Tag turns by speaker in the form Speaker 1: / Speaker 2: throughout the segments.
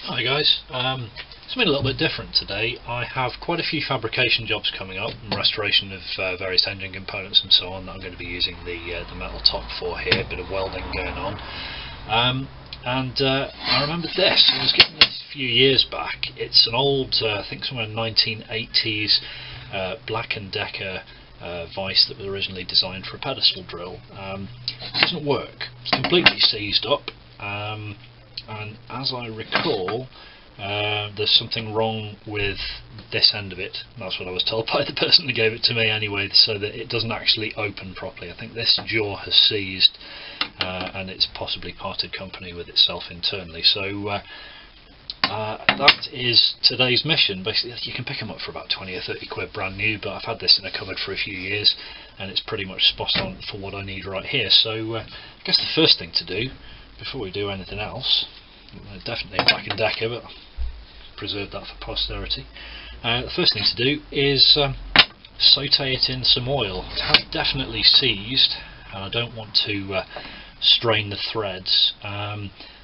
Speaker 1: Hi guys, it's been a little bit different today. I have quite a few fabrication jobs coming up, and restoration of various engine components and so on that I'm going to be using the metal top for here, a bit of welding going on. I remembered this. I was given this a few years back. It's an old, I think somewhere 1980s Black & Decker vice that was originally designed for a pedestal drill. It doesn't work. It's completely seized up. And as I recall, there's something wrong with this end of it. That's what I was told by the person who gave it to me anyway, so that it doesn't actually open properly. I think this jaw has seized and it's possibly parted company with itself internally. So that is today's mission. Basically, you can pick them up for about 20 or 30 quid brand new, but I've had this in a cupboard for a few years and it's pretty much spot on for what I need right here. So I guess the first thing to do before we do anything else, definitely a Black & Decker, but preserve that for posterity. The first thing to do is saute it in some oil. It has definitely seized and I don't want to strain the threads.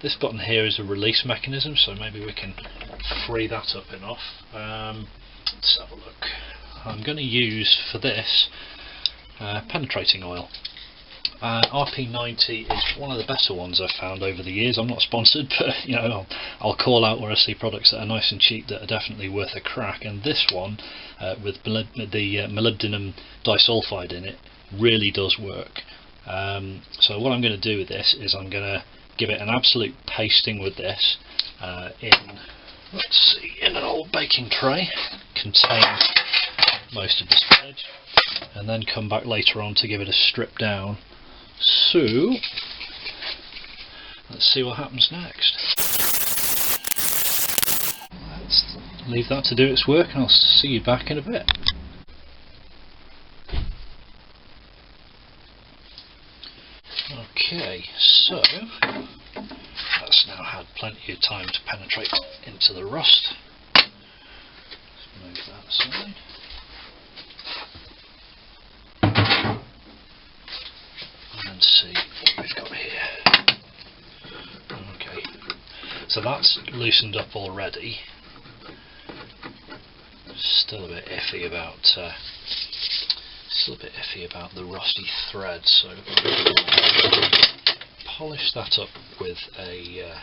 Speaker 1: This button here is a release mechanism, so maybe we can free that up enough. Let's have a look. I'm going to use for this penetrating oil. RP90 is one of the better ones I've found over the years. I'm not sponsored, but you know, I'll call out where I see products that are nice and cheap that are definitely worth a crack. And this one, with the molybdenum disulfide in it, really does work. So what I'm going to do with this is I'm going to give it an absolute pasting with this in an old baking tray, contain most of this veg, and then come back later on to give it a strip down. So let's see what happens next. Let's leave that to do its work and I'll see you back in a bit. Okay, so that's now had plenty of time to penetrate into the rust. Let's move that aside. And see what we've got here. Okay, so that's loosened up already. Still a bit iffy about the rusty thread, so polish that up with a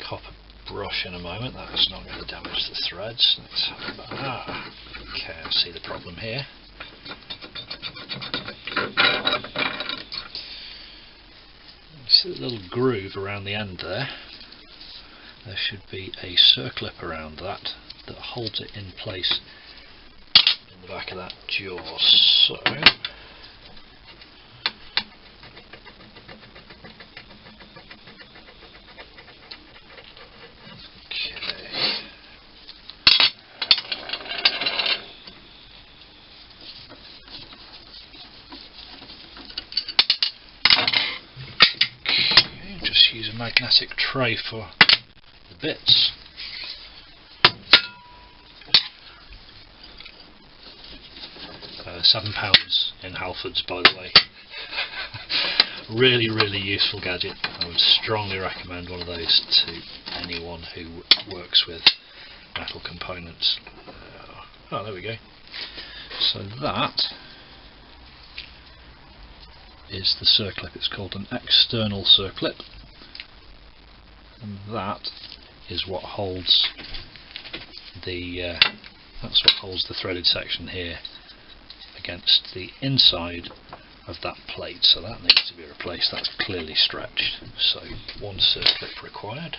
Speaker 1: copper brush in a moment. That's not going to damage the threads. Okay, I see the problem here. See the little groove around the end there? There should be a circlip around that holds it in place in the back of that jaw. So use a magnetic tray for the bits. £7 in Halfords, by the way. Really useful gadget. I would strongly recommend one of those to anyone who works with metal components. Oh, there we go. So that is the circlip. It's called an external circlip. And that is what holds the threaded section here against the inside of that plate. So that needs to be replaced. That's clearly stretched. So one circlip required.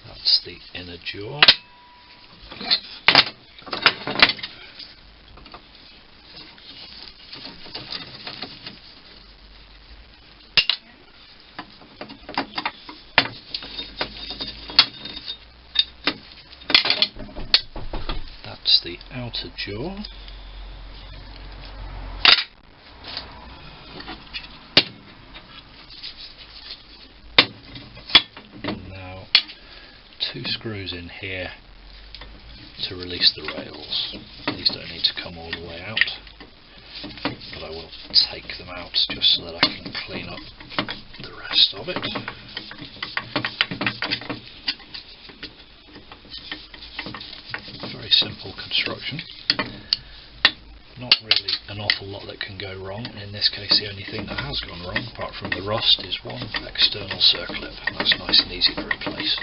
Speaker 1: That's the inner jaw. The outer jaw. And now 2 screws in here to release the rails. These don't need to come all the way out, but I will take them out just so that I can clean up the rest of it. simple construction. Not really an awful lot that can go wrong. In this case, the only thing that has gone wrong, apart from the rust, is one external circlip. That's nice and easy to replace.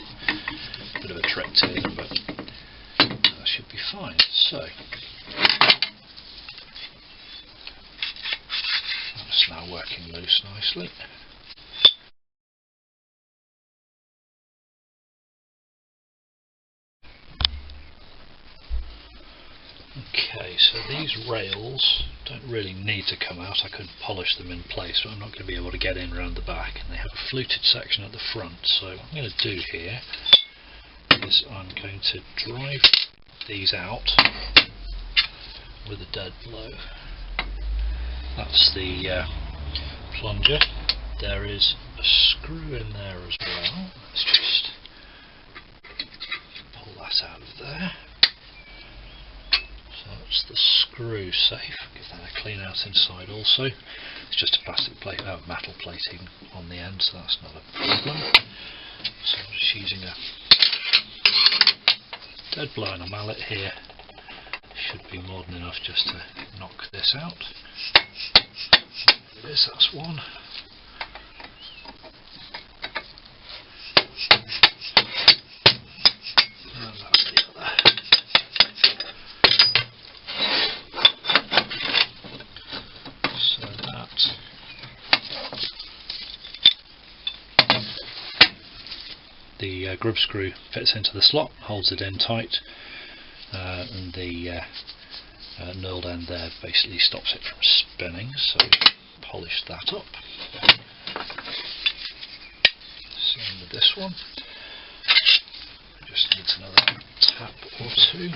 Speaker 1: Bit of a trick to it, but that should be fine. So that's now working loose nicely. Okay, so these rails don't really need to come out. I could polish them in place, but I'm not going to be able to get in around the back, and they have a fluted section at the front. So what I'm going to do here is I'm going to drive these out with a dead blow. That's the plunger. There is a screw in there as well. Let's just pull that out of there. So that's the screw safe. Give that a clean out inside also. It's just a plastic plate, metal plating on the end, so that's not a problem. So I'm just using a dead blow and a mallet here. Should be more than enough just to knock this out. There it is, that's one. And that's the other. So that the grub screw fits into the slot, holds it in tight, and the knurled end there basically stops it from spinning, so polish that up. Same with this one, just needs another tap or two.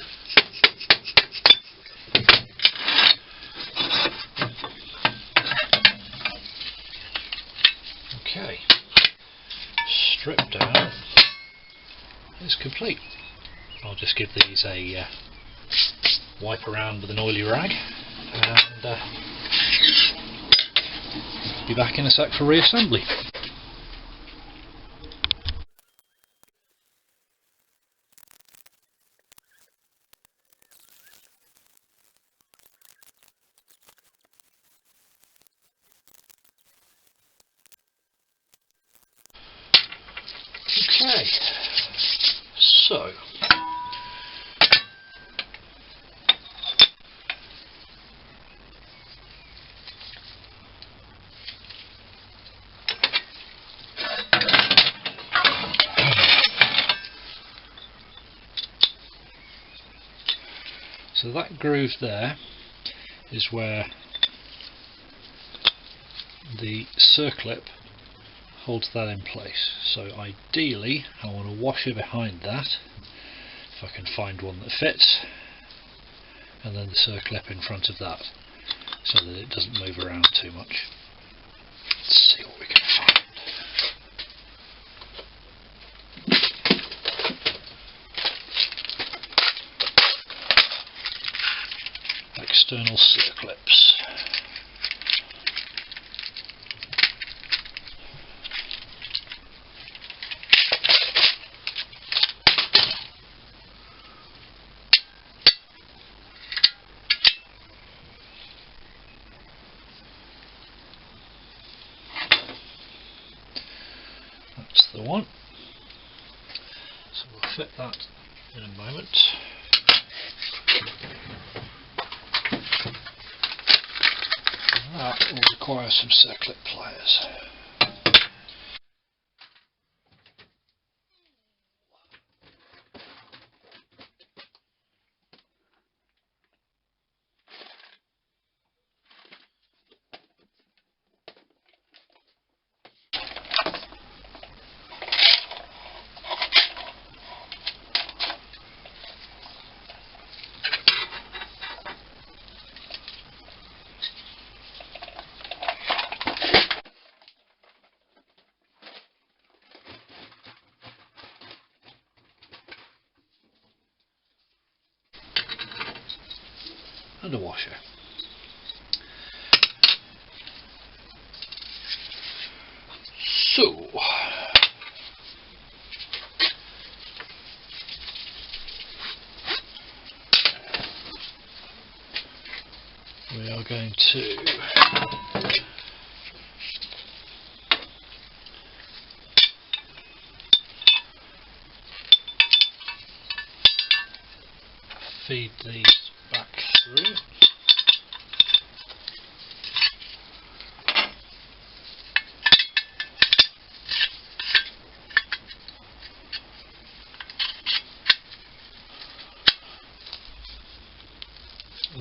Speaker 1: Okay, strip down is complete. I'll just give these a wipe around with an oily rag and be back in a sec for reassembly. Okay, so that groove there is where the circlip holds that in place. So ideally I want a washer behind that, if I can find one that fits, and then the circlip in front of that, so that it doesn't move around too much. Let's see what we can find. External circlips. That's the one. So we'll fit that in a moment. That will require some circlip pliers. And a washer. So are going to feed these back through.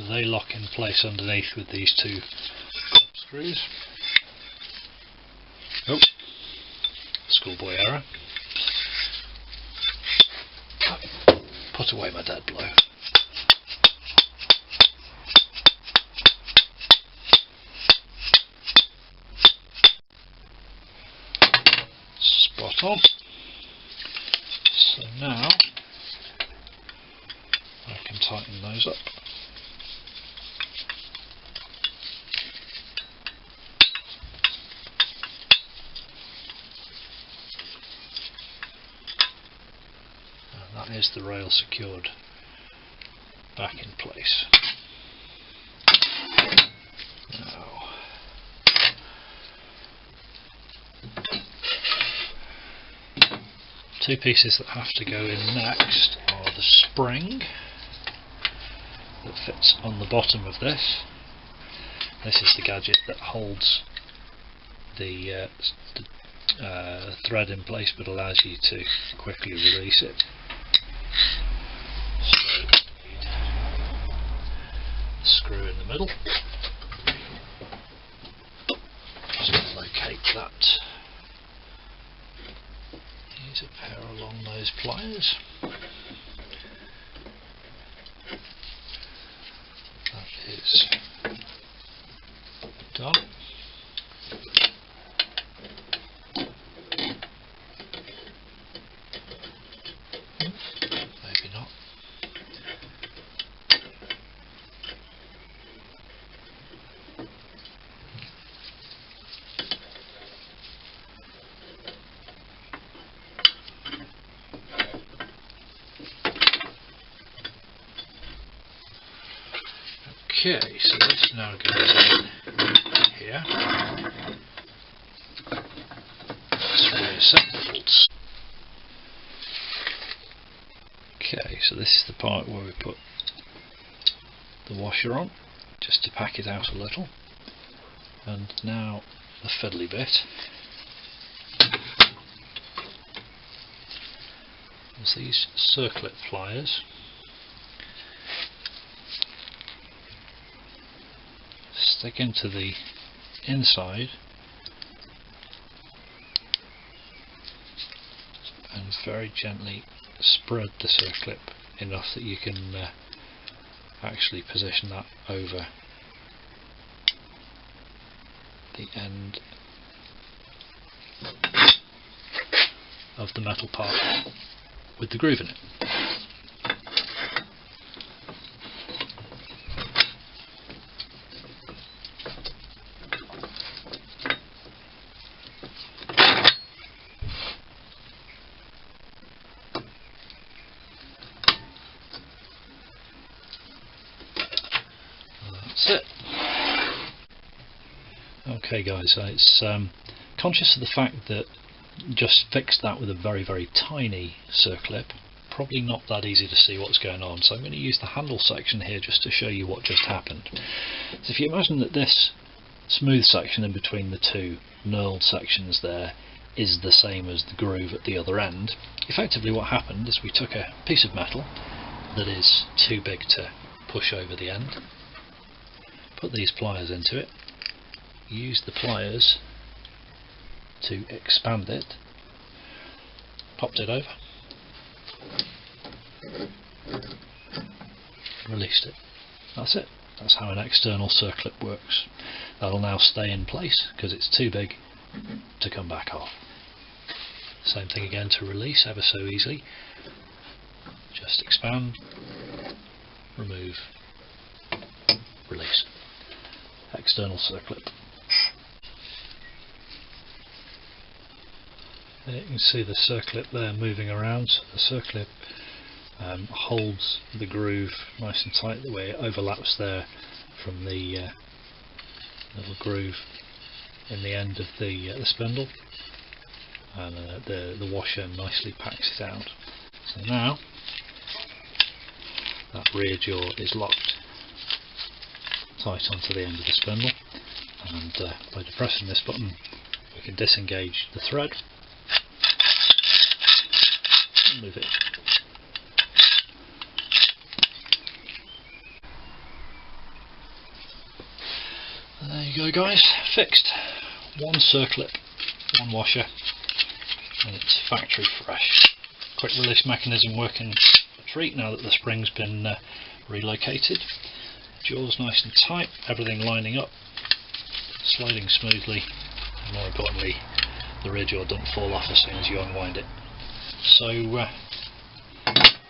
Speaker 1: They lock in place underneath with these two club screws. Oh, schoolboy error. Put away my dead blow. Spot on. So now I can tighten those up. And that is the rail secured back in place. Now, two pieces that have to go in next are the spring that fits on the bottom of this. This is the gadget that holds the thread in place but allows you to quickly release it. So, the screw in the middle. Just locate that. Use a pair of long nose pliers. That is done. Maybe not. Okay, so this now goes in here. Let's reassemble bolts. Okay, so this is the part where we put the washer on, just to pack it out a little. And now the fiddly bit. There's these circlip pliers. Stick into the inside and very gently spread the circlip enough that you can actually position that over the end of the metal part with the groove in it. That's it. Okay guys, it's conscious of the fact that just fixed that with a very tiny circlip, probably not that easy to see what's going on, so I'm going to use the handle section here just to show you what just happened. So if you imagine that this smooth section in between the two knurled sections there is the same as the groove at the other end, effectively what happened is we took a piece of metal that is too big to push over the end, put these pliers into it, use the pliers to expand it, popped it over, released it. That's it. That's how an external circlip works. That'll now stay in place because it's too big to come back off. Same thing again to release, ever so easily. Just expand, remove, release. External circlip. There you can see the circlip there moving around. So the circlip holds the groove nice and tight the way it overlaps there from the little groove in the end of the spindle, and the washer nicely packs it out. So now that rear jaw is locked tight onto the end of the spindle, and by depressing this button we can disengage the thread and move it. And there you go guys, fixed. One circlip, one washer, and it's factory fresh. Quick release mechanism working a treat now that the spring's been relocated. Jaws nice and tight, everything lining up, sliding smoothly, and more importantly the rear jaw doesn't fall off as soon as you unwind it. So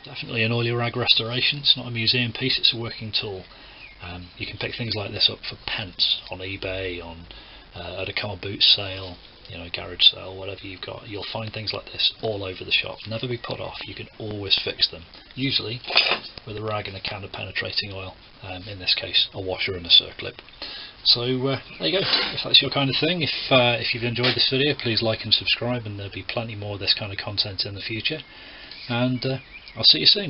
Speaker 1: definitely an oily rag restoration. It's not a museum piece, it's a working tool. You can pick things like this up for pence on eBay, on at a car boot sale, you know, garage sale, whatever you've got. You'll find things like this all over the shop. Never be put off. You can always fix them, usually with a rag and a can of penetrating oil, in this case a washer and a circlip. So there you go. If that's your kind of thing, if you've enjoyed this video, please like and subscribe, and there'll be plenty more of this kind of content in the future, and I'll see you soon.